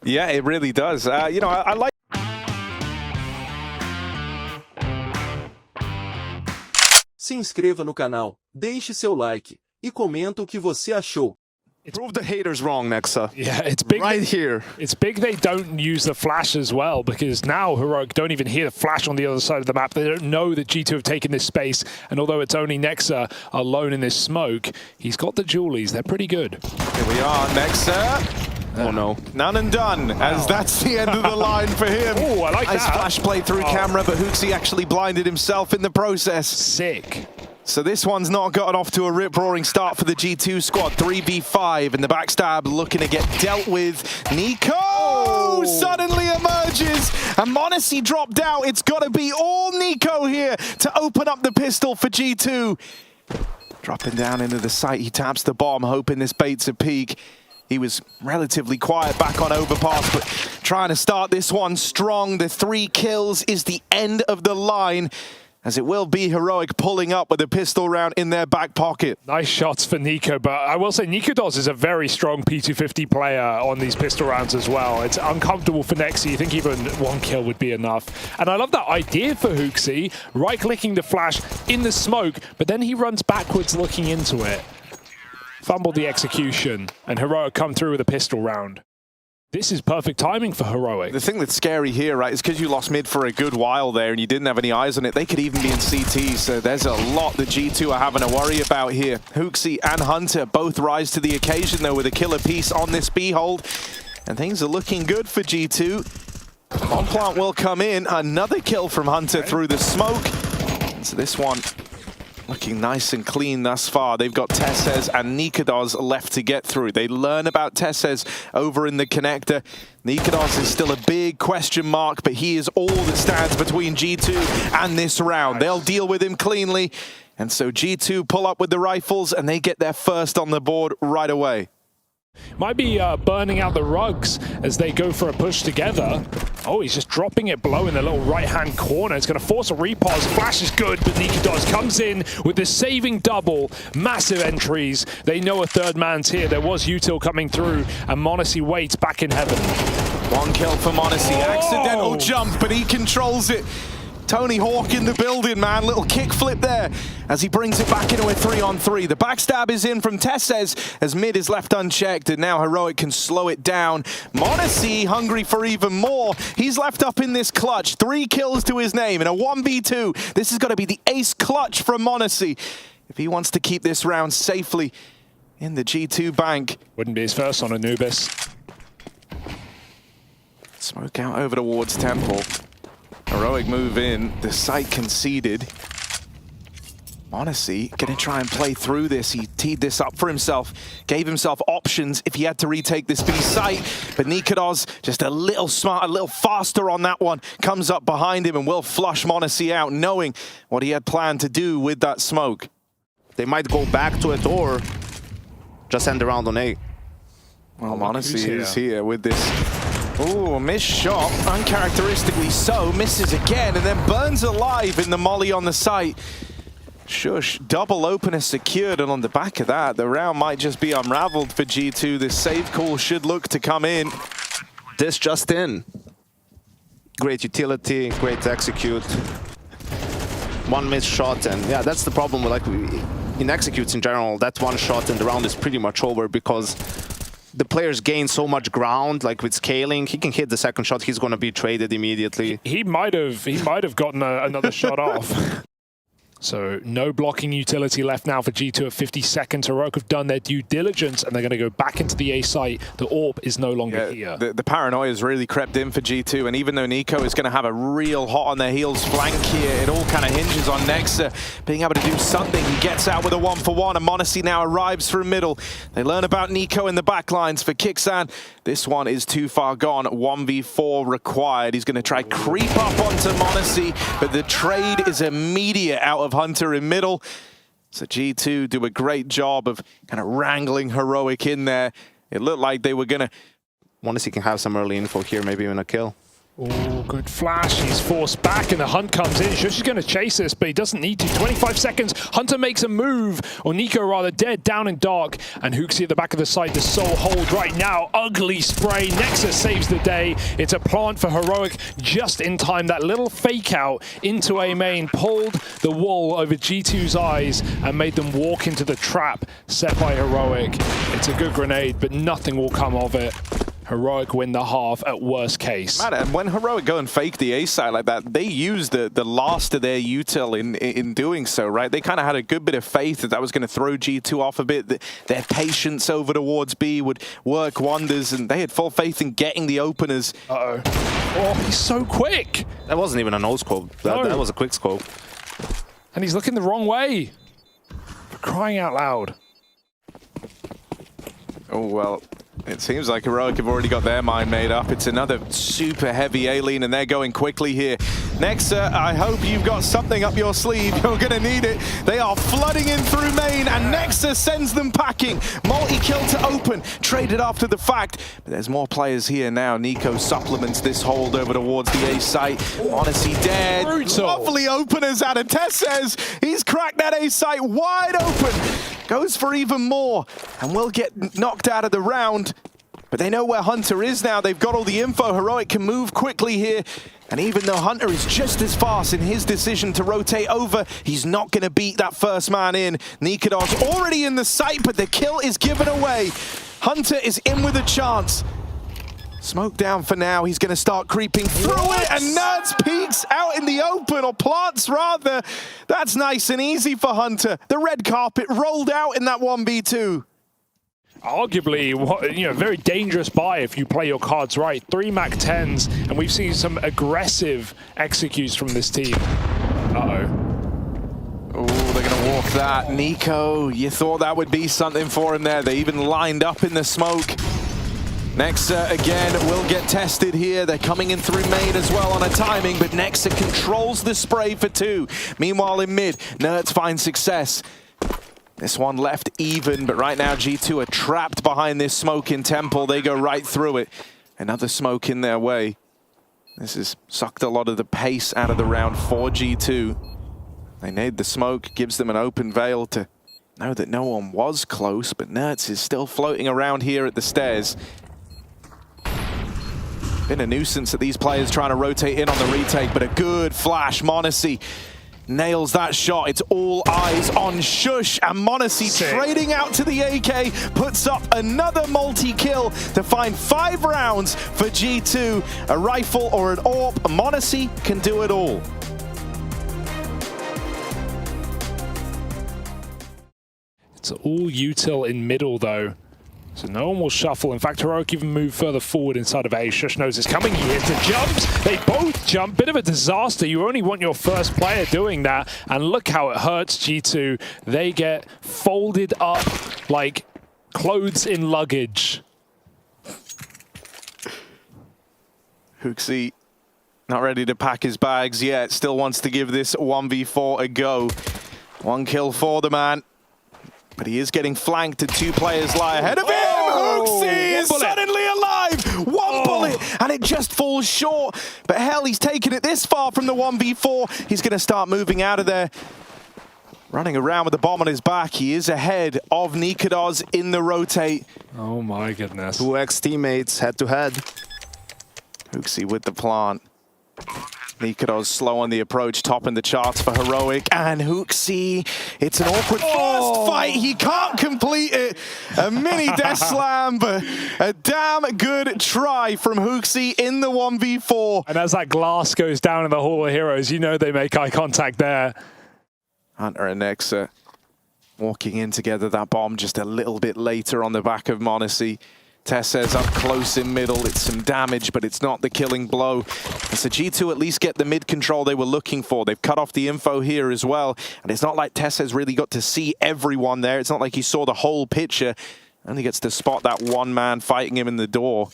Yeah, it really does. You know, I like. Se inscreva no canal, deixe seu like e comenta o que você achou. Prove the haters wrong, Nexa. Yeah, it's big. Right here. It's big they don't use the flash as well, because now Heroic don't even hear the flash on the other side of the map. They don't know that G2 have taken this space, and although it's only Nexa alone in this smoke, he's got the Julies. They're pretty good. Here we are, Nexa. Oh no. None and done, as that's the end of the line for him. Oh, I like nice that. Flash play through camera, but HooXi actually blinded himself in the process. Sick. So this one's not gotten off to a rip-roaring start for the G2 squad. 3v5, and the backstab looking to get dealt with. Nico suddenly emerges, and m0NESY dropped out. It's got to be all Nico here to open up the pistol for G2. Dropping down into the site, he taps the bomb, hoping this baits a peak. He was relatively quiet back on overpass, but trying to start this one strong. The 3 kills is the end of the line, as it will be Heroic pulling up with a pistol round in their back pocket. Nice shots for Nico, but I will say NicoDoz is a very strong P250 player on these pistol rounds as well. It's uncomfortable for Nexi. You think even 1 kill would be enough. And I love that idea for HooXi, right-clicking the flash in the smoke, but then he runs backwards looking into it. Fumbled the execution, and Heroic come through with a pistol round. This is perfect timing for Heroic. The thing that's scary here, right, is because you lost mid for a good while there and you didn't have any eyes on it, they could even be in CT, so there's a lot that G2 are having to worry about here. HooXi and Hunter both rise to the occasion, though, with a killer piece on this B hold, and things are looking good for G2. Bomb plant will come in, another kill from Hunter through the smoke. So this one looking nice and clean thus far. They've got TeSeS and NicoDoz left to get through. They learn about TeSeS over in the connector. NicoDoz is still a big question mark, but he is all that stands between G2 and this round. They'll deal with him cleanly. And so G2 pull up with the rifles and they get their first on the board right away. Might be burning out the rugs as they go for a push together. Oh, he's just dropping it below in the little right-hand corner. It's going to force a repause. Flash is good, but NicoDoz comes in with the saving double. Massive entries. They know a third man's here. There was util coming through, and m0NESY waits back in heaven. 1 kill for m0NESY. Accidental jump, but he controls it. Tony Hawk in the building, man. Little kick flip there as he brings it back into a 3-on-3. The backstab is in from TeSeS as mid is left unchecked, and now Heroic can slow it down. m0NESY hungry for even more. He's left up in this clutch. 3 kills to his name in a 1v2. This is going to be the ace clutch from m0NESY if he wants to keep this round safely in the G2 bank. Wouldn't be his first on Anubis. Smoke out over towards Temple. Heroic move in, the site conceded. m0NESY gonna try and play through this. He teed this up for himself, gave himself options if he had to retake this B site, but NicoDoz just a little smart, a little faster on that one, comes up behind him and will flush m0NESY out, knowing what he had planned to do with that smoke. They might go back to it or just end the round on A. Well, m0NESY is here with this. Ooh, missed shot, uncharacteristically so, misses again, and then burns alive in the molly on the site. Shush, double opener secured, and on the back of that, the round might just be unraveled for G2. This save call should look to come in. This just in. Great utility, great execute. 1 missed shot, and yeah, that's the problem with in executes in general. That 1 shot and the round is pretty much over because the players gain so much ground, like with scaling. He can hit the second shot, he's going to be traded immediately. He might have gotten another shot off. So no blocking utility left now for G2 at 50 seconds. Heroic have done their due diligence, and they're going to go back into the A site. The AWP is no longer here. The paranoia has really crept in for G2, and even though Nico is going to have a real hot on their heels flank here, it all kind of hinges on Nexa being able to do something. He gets out with a 1-for-1, and m0NESY now arrives from middle. They learn about Nico in the backlines for Kixan. This one is too far gone. 1v4 required. He's going to try creep up onto m0NESY, but the trade is immediate out of Hunter in middle. So G2 do a great job of kind of wrangling Heroic in there. It looked like they were going to... m0NESY can have some early info here, maybe even a kill. Oh, good flash. He's forced back and the hunt comes in. Shush is going to chase this, but he doesn't need to. 25 seconds. Hunter makes a move, or Nico rather, dead down in dark. And Hooksy at the back of the site, the soul hold right now. Ugly spray. Nexus saves the day. It's a plant for Heroic just in time. That little fake out into A main pulled the wool over G2's eyes and made them walk into the trap set by Heroic. It's a good grenade, but nothing will come of it. Heroic win the half at worst case. Man, and when Heroic go and fake the A side like that, they use the last of their util in doing so, right? They kind of had a good bit of faith that was going to throw G2 off a bit, that their patience over towards B would work wonders, and they had full faith in getting the openers. Uh-oh. Oh, he's so quick! That wasn't even a no-scope. That was a quick scope. And he's looking the wrong way. For crying out loud. Oh, well. It seems like Heroic have already got their mind made up. It's another super heavy A-lean, and they're going quickly here. Nexa, I hope you've got something up your sleeve. You're going to need it. They are flooding in through main, and Nexa sends them packing. Multi-kill to open, traded after the fact. But there's more players here now. Nico supplements this hold over towards the A site. Honestly dead. Brutal. Lovely openers out of Tesses. He's cracked that A site wide open. Goes for even more, and will get knocked out of the round. But they know where Hunter is now. They've got all the info. Heroic can move quickly here. And even though Hunter is just as fast in his decision to rotate over, he's not going to beat that first man in. Nikodos already in the site, but the kill is given away. Hunter is in with a chance. Smoke down for now. He's going to start creeping through it, and Nerds peeks out in the open, or plants rather. That's nice and easy for Hunter. The red carpet rolled out in that 1v2. Arguably, very dangerous buy if you play your cards right. 3 MAC-10s, and we've seen some aggressive executes from this team. Uh-oh. Oh, they're going to walk that. Nico, you thought that would be something for him there. They even lined up in the smoke. Nexa, again, will get tested here. They're coming in through main as well on a timing, but Nexa controls the spray for 2. Meanwhile, in mid, Nerds find success. This one left even, but right now G2 are trapped behind this smoke in Temple. They go right through it. Another smoke in their way. This has sucked a lot of the pace out of the round for G2. They need the smoke, gives them an open veil to know that no one was close, but Nerds is still floating around here at the stairs. Been a nuisance at these players trying to rotate in on the retake, but a good flash. Monacy nails that shot. It's all eyes on Shush, and Monacy trading out to the AK puts up another multi-kill to find 5 rounds for G2. A rifle or an AWP, Monacy can do it all. It's all util in middle, though. So no one will shuffle. In fact, Heroic even move further forward inside of A. Shush knows it's coming. He hits the jumps. They both jump. Bit of a disaster. You only want your first player doing that. And look how it hurts G2. They get folded up like clothes in luggage. Hooksy not ready to pack his bags yet. Still wants to give this 1v4 a go. 1 kill for the man. But he is getting flanked, and 2 players lie ahead of him. Hooksy is suddenly alive. One bullet, and it just falls short. But hell, he's taken it this far from the 1v4. He's going to start moving out of there. Running around with the bomb on his back. He is ahead of Nikodos in the rotate. Oh my goodness. 2 ex-teammates head-to-head. Hooksy with the plant. Nikodos slow on the approach, topping the charts for Heroic, and Hooksy, it's an awkward first fight, he can't complete it. A mini death slam, but a damn good try from Hooksy in the 1v4. And as that glass goes down in the Hall of Heroes, you know they make eye contact there. Hunter and Nexa walking in together, that bomb just a little bit later on the back of Monacy. Tesses up close in middle. It's some damage, but it's not the killing blow. And so G2 at least get the mid control they were looking for. They've cut off the info here as well. And it's not like Tesses really got to see everyone there. It's not like he saw the whole picture. Only gets to spot that one man fighting him in the door.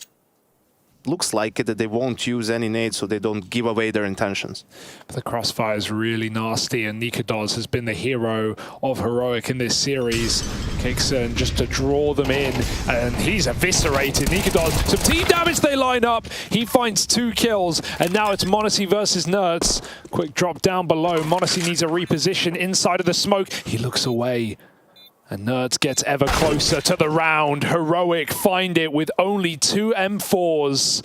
looks like it that they won't use any nades so they don't give away their intentions. The crossfire is really nasty, and Katowice has been the hero of Heroic in this series. Kicks in just to draw them in, and he's eviscerated. Katowice, some team damage, they line up. He finds 2 kills, and now it's m0NESY versus Nerds. Quick drop down below. m0NESY needs a reposition inside of the smoke. He looks away. And Nerds gets ever closer to the round. Heroic find it with only 2 M4s.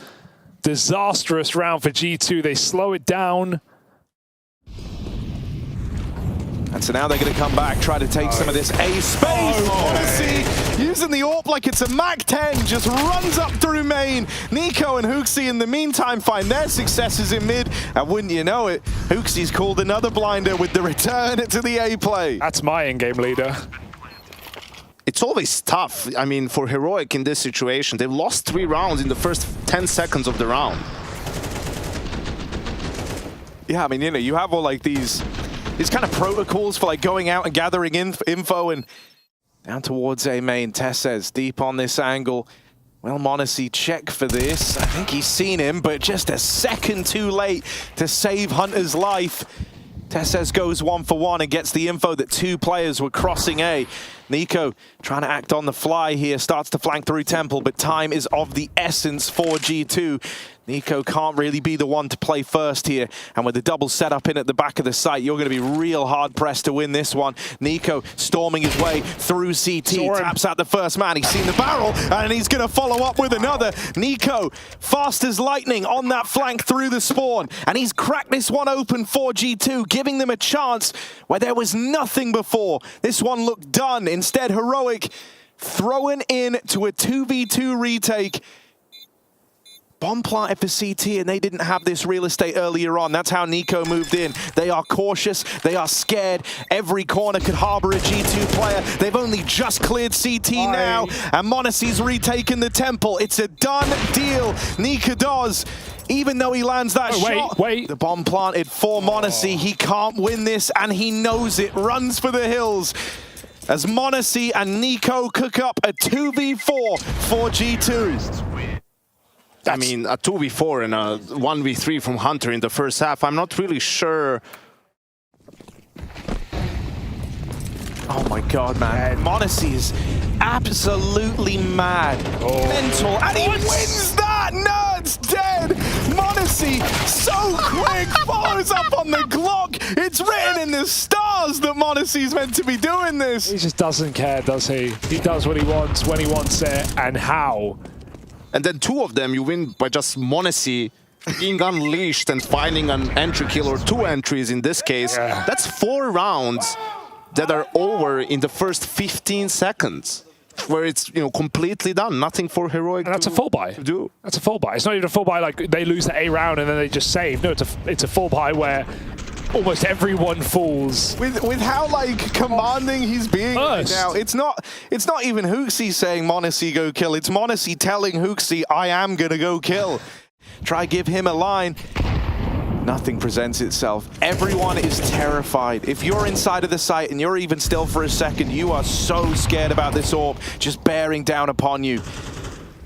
Disastrous round for G2. They slow it down. And so now they're going to come back, try to take some of this A space. m0NESY using the AWP like it's a MAC-10, just runs up through main. NiKo and HooXi in the meantime find their successes in mid. And wouldn't you know it, HooXi's called another blinder with the return to the A play. That's my in-game leader. It's always tough. I mean, for Heroic in this situation, they've lost 3 rounds in the first 10 seconds of the round. Yeah, I mean, you know, you have all like these kind of protocols for like going out and gathering info, and down towards A main. TeSeS deep on this angle. Well, m0NESY check for this. I think he's seen him, but just a second too late to save Hunter's life. TeSeS goes 1 for 1 and gets the info that 2 players were crossing A. NiKo trying to act on the fly here, starts to flank through Temple, but time is of the essence for G2. NiKo can't really be the one to play first here, and with the double setup in at the back of the site, you're going to be real hard-pressed to win this one. NiKo storming his way through CT, taps out the first man, he's seen the barrel, and he's going to follow up with another. NiKo, fast as lightning on that flank through the spawn, and he's cracked this one open for G2, giving them a chance where there was nothing before. This one looked done. Instead, Heroic throwing in to a 2v2 retake. Bomb planted for CT, and they didn't have this real estate earlier on. That's how NiKo moved in. They are cautious. They are scared. Every corner could harbor a G2 player. They've only just cleared CT now, and m0NESY's retaken the Temple. It's a done deal. Katowice, even though he lands that shot, the bomb planted for m0NESY. He can't win this, and he knows it. Runs for the hills as m0NESY and NiKo cook up a 2v4 for G2. I mean, a 2v4 and a 1v3 from Hunter in the first half. I'm not really sure. Oh my god, man. m0NESY is absolutely mad. Mental. And he wins that! Nerds dead! m0NESY, so quick, follows up on the Glock. It's written in the stars that m0NESY's meant to be doing this. He just doesn't care, does he? He does what he wants, when he wants it, and how. And then 2 of them you win by just m0NESY being unleashed and finding an entry kill, or 2 entries in this case. Yeah. That's 4 rounds that are over in the first 15 seconds, where it's, you know, completely done. Nothing for Heroic. And that's a full buy. Do. That's a full buy. It's not even a full buy like they lose the A round and then they just save. No, it's a full buy where almost everyone falls. With how like commanding he's being right now, it's not even HooXi saying m0NESY go kill. It's m0NESY telling HooXi, I am gonna go kill. Try give him a line. Nothing presents itself. Everyone is terrified. If you're inside of the site and you're even still for a second, you are so scared about this AWP just bearing down upon you.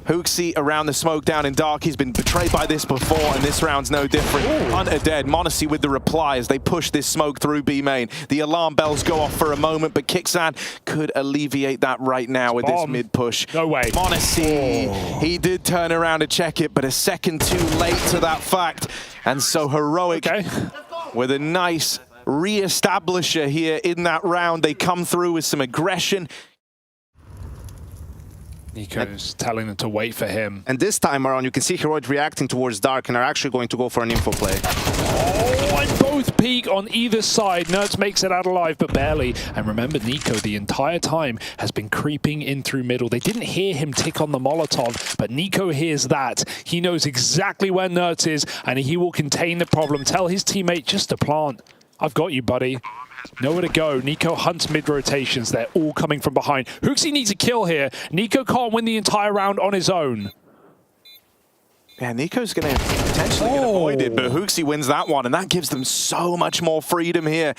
HooXi around the smoke down in dark. He's been betrayed by this before, and this round's no different. Hunter dead. m0NESY with the reply as they push this smoke through B main. The alarm bells go off for a moment, but Kixan could alleviate that right now with this mid push. No way. m0NESY, he did turn around to check it, but a second too late to that fact. And so Heroic, with a nice re-establisher here in that round, they come through with some aggression. NiKo's telling them to wait for him. And this time around, you can see Heroic reacting towards Dark and are actually going to go for an info play. Oh, and both peak on either side. Nerds makes it out alive, but barely. And remember, NiKo the entire time has been creeping in through middle. They didn't hear him tick on the Molotov, but NiKo hears that. He knows exactly where Nerds is, and he will contain the problem. Tell his teammate just to plant. I've got you, buddy. Nowhere to go. NiKo hunts mid-rotations. They're all coming from behind. HooXi needs a kill here. NiKo can't win the entire round on his own. Yeah, Nico's going to potentially get avoided, but HooXi wins that one, and that gives them so much more freedom here.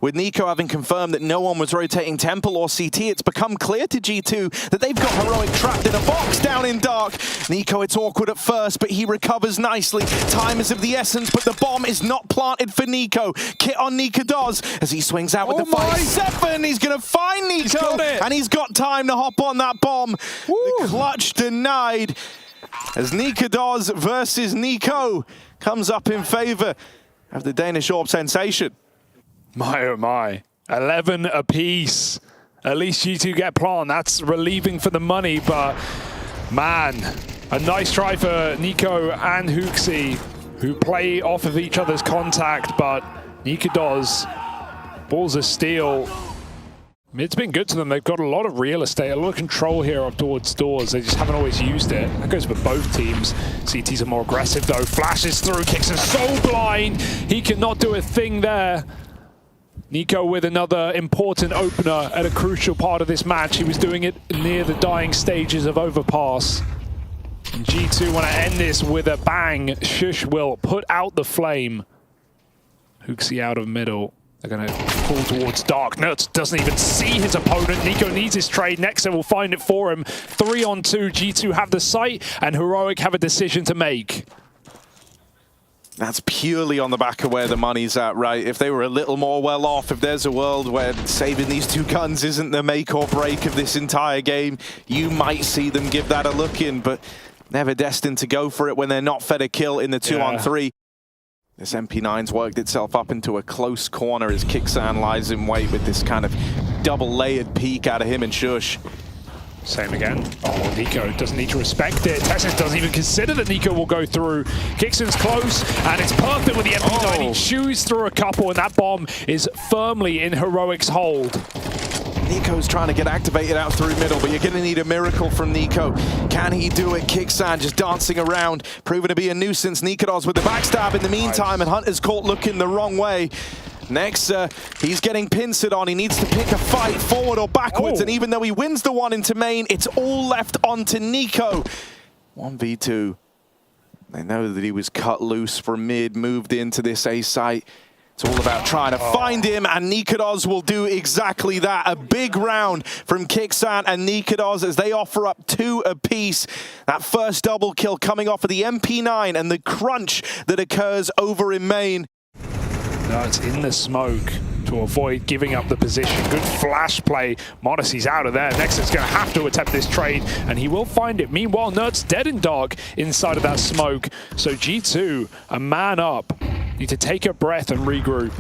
With Nico having confirmed that no one was rotating Temple or CT, it's become clear to G2 that they've got Heroic trapped in a box down in Dark. Nico, it's awkward at first, but he recovers nicely. Time is of the essence, but the bomb is not planted for Nico. Kit on NiKaDoz as he swings out with the 5-7. He's going to find Nico, and he's got time to hop on that bomb. Woo. The clutch denied. As NiKaDoz versus Nico comes up in favor of the Danish Orb sensation. My oh my, 11 apiece. At least G2 get plant. That's relieving for the money, but man, a nice try for Nico and HooXi, who play off of each other's contact, but NiKaDoz, balls of steel. Mid's been good to them. They've got a lot of real estate, a lot of control here up towards doors. They just haven't always used it. That goes for both teams. CTs are more aggressive though. Flashes through, kicks him so blind. He cannot do a thing there. Nico with another important opener at a crucial part of this match. He was doing it near the dying stages of Overpass. And G2 want to end this with a bang. Shush will put out the flame. HooXi out of middle. They're going to pull towards Dark. Nerds doesn't even see his opponent. Nico needs his trade. Nexo will find it for him. 3-on-2. G2 have the site, and Heroic have a decision to make. That's purely on the back of where the money's at, right? If they were a little more well off, if there's a world where saving these two guns isn't the make or break of this entire game, you might see them give that a look in, but never destined to go for it when they're not fed a kill in the 2-on-3. This MP9's worked itself up into a close corner as Kixan lies in wait with this kind of double-layered peek out of him and Shush. Same again. Oh, Nico doesn't need to respect it. Tessis doesn't even consider that Nico will go through. Kixan's close, and it's perfect with the MP9. He chews through a couple, and that bomb is firmly in Heroic's hold. Nico's trying to get activated out through middle, but you're going to need a miracle from Nico. Can he do it? Kixan just dancing around, proven to be a nuisance. NiKaDoz with the backstab in the meantime, and Hunter's caught looking the wrong way. Next, he's getting pincered on. He needs to pick a fight forward or backwards, and even though he wins the one into main, it's all left onto Nico. 1v2. They know that he was cut loose from mid, moved into this A site. It's all about trying to find him, and NiKaDoz will do exactly that. A big round from Kixan and NiKaDoz as they offer up 2 apiece. That first double kill coming off of the MP9 and the crunch that occurs over in main. No, it's in the smoke to avoid giving up the position. Good flash play. m0NESY's out of there. Nexus going to have to attempt this trade, and he will find it. Meanwhile, Nerds dead in Dark inside of that smoke. So G2, a man up. Need to take a breath and regroup.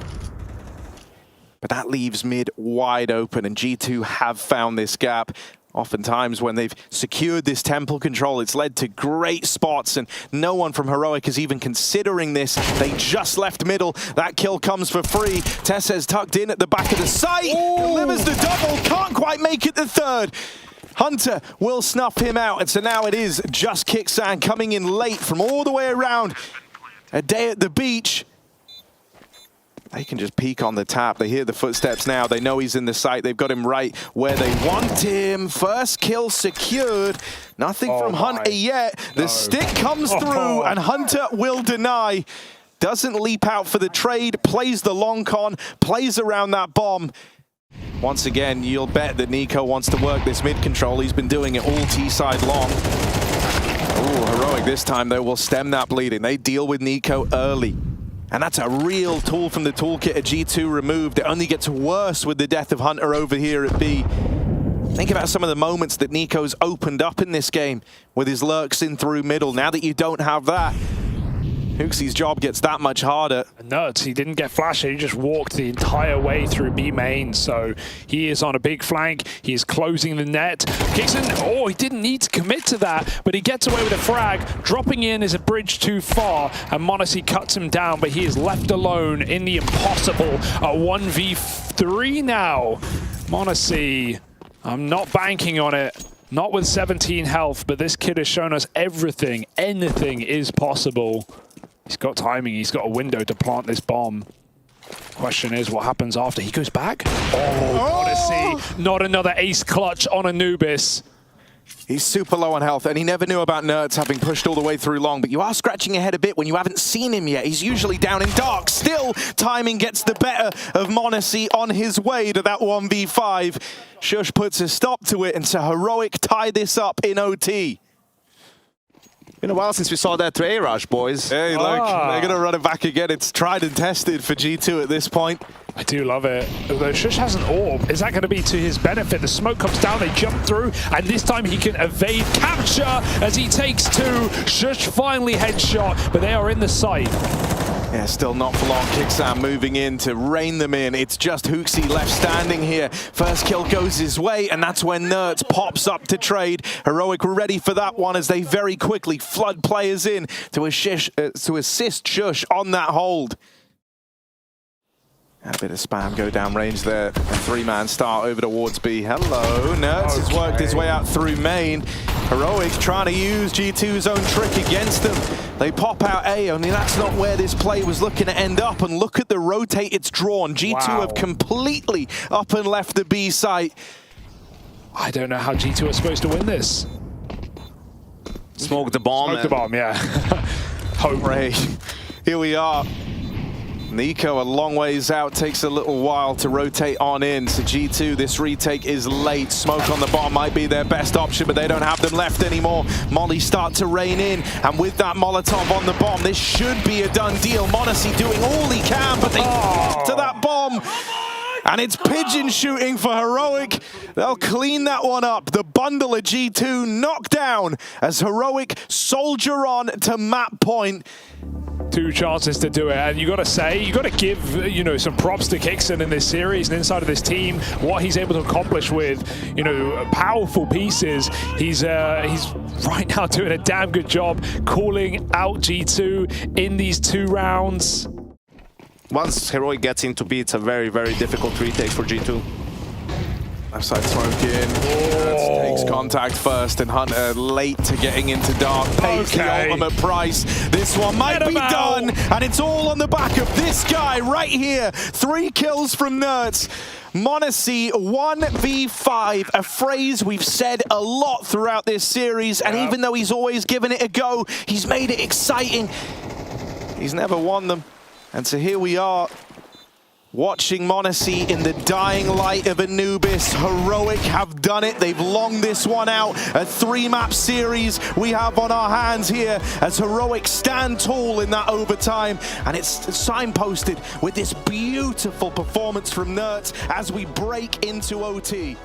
But that leaves mid wide open, and G2 have found this gap. Oftentimes when they've secured this temple control, it's led to great spots, and no one from Heroic is even considering this. They just left middle. That kill comes for free. Tessez tucked in at the back of the site. Delivers the double. Can't quite make it the third. Hunter will snuff him out, and so now it is just Kixan coming in late from all the way around. A day at the beach. They can just peek on the tap. They hear the footsteps now. They know he's in the site. They've got him right where they want him. First kill secured. Nothing from Hunter yet. The stick comes through, and Hunter will deny. Doesn't leap out for the trade. Plays the long con. Plays around that bomb. Once again, you'll bet that Nico wants to work this mid control. He's been doing it all T-side long. Ooh, Heroic this time, though, will stem that bleeding. They deal with Nico early. And that's a real tool from the toolkit at G2 removed. It only gets worse with the death of Hunter over here at B. Think about some of the moments that Nico's opened up in this game with his lurks in through middle. Now that you don't have that, HooXi's job gets that much harder. Nuts, he didn't get flashed, he just walked the entire way through B main, so he is on a big flank, he is closing the net. Kixan, he didn't need to commit to that, but he gets away with a frag. Dropping in is a bridge too far, and m0NESY cuts him down, but he is left alone in the impossible. A 1v3 now. m0NESY, I'm not banking on it. Not with 17 health, but this kid has shown us everything. Anything is possible. He's got timing, he's got a window to plant this bomb. Question is, what happens after he goes back? m0NESY, not another ace clutch on Anubis. He's super low on health, and he never knew about Nerds having pushed all the way through long, but you are scratching your head a bit when you haven't seen him yet. He's usually down in dark. Still, timing gets the better of m0NESY on his way to that 1v5. x2 puts a stop to it, and so Heroic tie this up in OT. Been a while since we saw that A rush, boys. Hey, look, they're going to run it back again. It's tried and tested for G2 at this point. I do love it. Although x2 has an orb, is that going to be to his benefit? The smoke comes down, they jump through, and this time he can evade capture as he takes two. x2 finally headshot, but they are in the site. Yeah, still not for long. Kicksam moving in to rein them in. It's just x2 left standing here. First kill goes his way, and that's when Nerds pops up to trade. Heroic ready for that one as they very quickly flood players in to assist x2 on that hold. A bit of spam go down range there. A three-man start over towards B. Hello, Nerds has worked his way out through main. Heroic trying to use G2's own trick against them. They pop out A, only that's not where this play was looking to end up. And look at the rotate it's drawn. G2 have completely up and left the B site. I don't know how G2 are supposed to win this. Smoke the bomb. Smoke the bomb, yeah. Hope. Ray, here we are. Nico a long ways out, takes a little while to rotate on in. So G2, this retake is late. Smoke on the bomb might be their best option, but they don't have them left anymore. Molly start to rain in, and with that Molotov on the bomb, this should be a done deal. m0NESY doing all he can, but they flop to that bomb. And it's pigeon shooting for Heroic. They'll clean that one up. The bundle of G2 knocked down as Heroic soldier on to map point. Two chances to do it, and you got to say, you got to give some props to Kixon in this series and inside of this team. What he's able to accomplish with powerful pieces. He's right now doing a damn good job calling out G2 in these 2 rounds. Once Heroic gets into B, it's a very, very difficult retake for G2. Left side smoke in. Takes contact first, and Hunter late to getting into dark. Pays the ultimate price. This one might be done, and it's all on the back of this guy right here. 3 kills from Nerds. m0NESY 1v5, a phrase we've said a lot throughout this series, and even though he's always given it a go, he's made it exciting. He's never won them, and so here we are. Watching m0NESY in the dying light of Anubis. Heroic have done it. They've longed this one out. A 3-map series we have on our hands here as Heroic stand tall in that overtime. And it's signposted with this beautiful performance from Nerds as we break into OT.